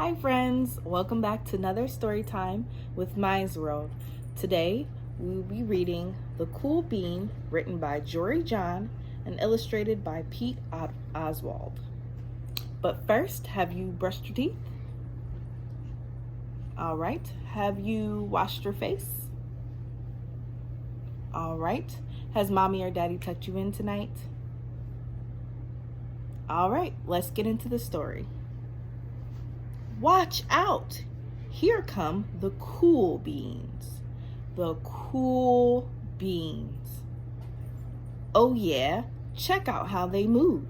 Hi friends, welcome back to another story time with Oswald. Today we will be reading The Cool Bean, written by Jory and illustrated by Oswald. But first, have you brushed your teeth? All right. Have you washed your face? All right. Has mommy or daddy tucked you in tonight? All right, let's get into the story. Watch out! Here come the cool beans. The cool beans. Oh yeah, check out how they move.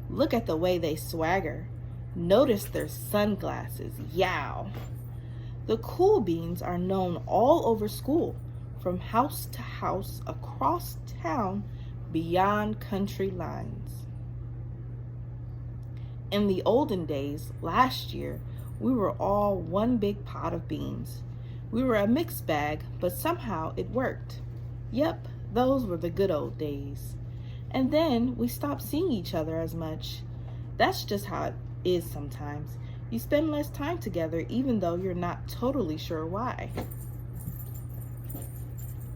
Look at the way they swagger. Notice their sunglasses. Yow! The cool beans are known all over school, from house to house, across town, beyond country lines. In the olden days, last year, we were all one big pot of beans. We were a mixed bag, but somehow it worked. Yep, those were the good old days. And then we stopped seeing each other as much. That's just how it is sometimes. You spend less time together even though you're not totally sure why.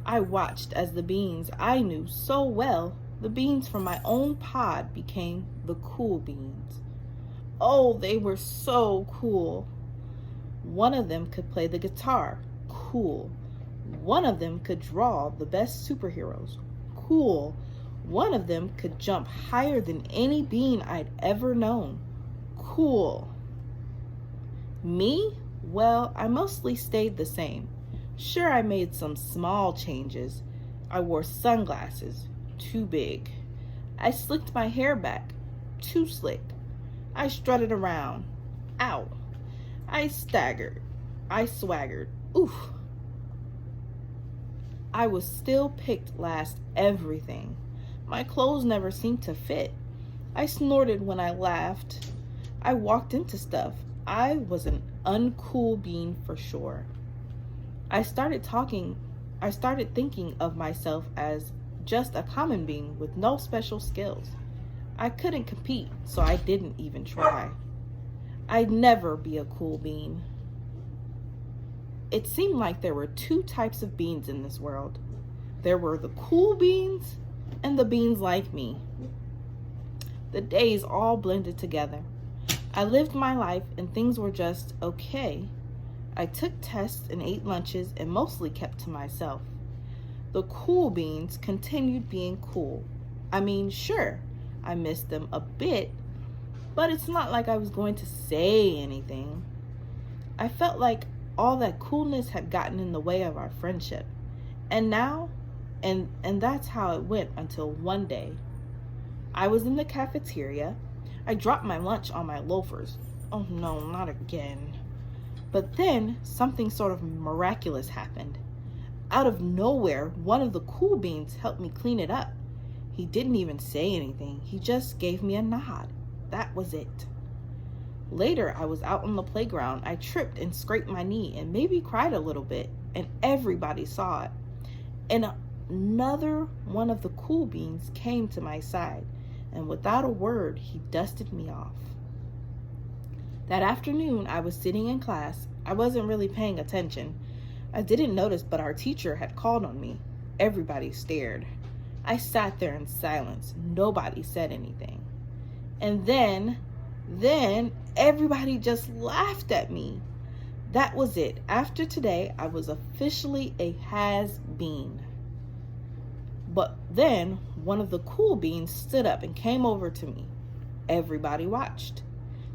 I watched as the beans I knew so well, the beans from my own pod, became the cool beans. Oh, they were so cool. One of them could play the guitar. Cool. One of them could draw the best superheroes. Cool. One of them could jump higher than any bean I'd ever known. Cool. Me? Well, I mostly stayed the same. Sure, I made some small changes. I wore sunglasses. Too big. I slicked my hair back. Too slick. I strutted around. Ow. I staggered. I swaggered. Oof. I was still picked last everything. My clothes never seemed to fit. I snorted when I laughed. I walked into stuff. I was an uncool bean for sure. I started thinking of myself as just a common bean with no special skills. I couldn't compete, so I didn't even try. I'd never be a cool bean. It seemed like there were two types of beans in this world. There were the cool beans and the beans like me. The days all blended together. I lived my life and things were just okay. I took tests and ate lunches and mostly kept to myself. The cool beans continued being cool. I mean, sure, I missed them a bit, but it's not like I was going to say anything. I felt like all that coolness had gotten in the way of our friendship. And now, and that's how it went until one day. I was in the cafeteria. I dropped my lunch on my loafers. Oh no, not again. But then something sort of miraculous happened. Out of nowhere, one of the cool beans helped me clean it up. He didn't even say anything. He just gave me a nod. That was it. Later, I was out on the playground. I tripped and scraped my knee and maybe cried a little bit, and everybody saw it. And another one of the cool beans came to my side, and without a word, he dusted me off. That afternoon, I was sitting in class. I wasn't really paying attention. I didn't notice, but our teacher had called on me. Everybody stared. I sat there in silence. Nobody said anything. And then everybody just laughed at me. That was it. After today, I was officially a has-been. But then one of the cool beans stood up and came over to me. Everybody watched.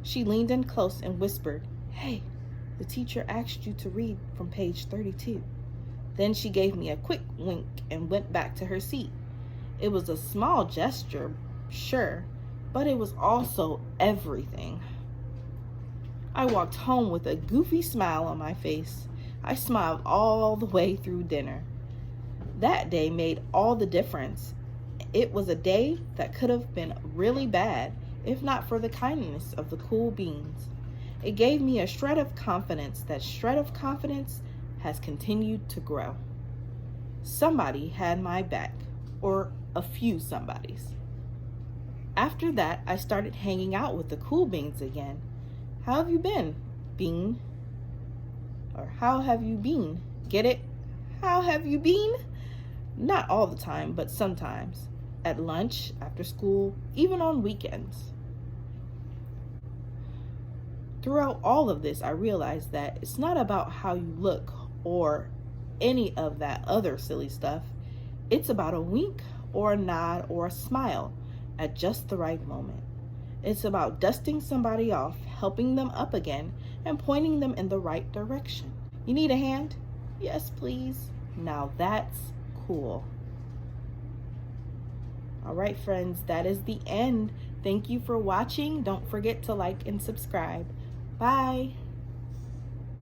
She leaned in close and whispered, "Hey, the teacher asked you to read from page 32. Then she gave me a quick wink and went back to her seat. It was a small gesture, sure, but it was also everything. I walked home with a goofy smile on my face. I smiled all the way through dinner. That day made all the difference. It was a day that could have been really bad if not for the kindness of the cool beans. It gave me a shred of confidence. That shred of confidence has continued to grow. Somebody had my back, or a few somebodies. After that, I started hanging out with the cool beans again. How have you been? Been. Or how have you been? Get it? How have you been? Not all the time, but sometimes. At lunch, after school, even on weekends. Throughout all of this, I realized that it's not about how you look or any of that other silly stuff. It's about a wink or a nod or a smile at just the right moment. It's about dusting somebody off, helping them up again, and pointing them in the right direction. You need a hand? Yes, please. Now that's cool. All right, friends, that is the end. Thank you for watching. Don't forget to like and subscribe. Bye.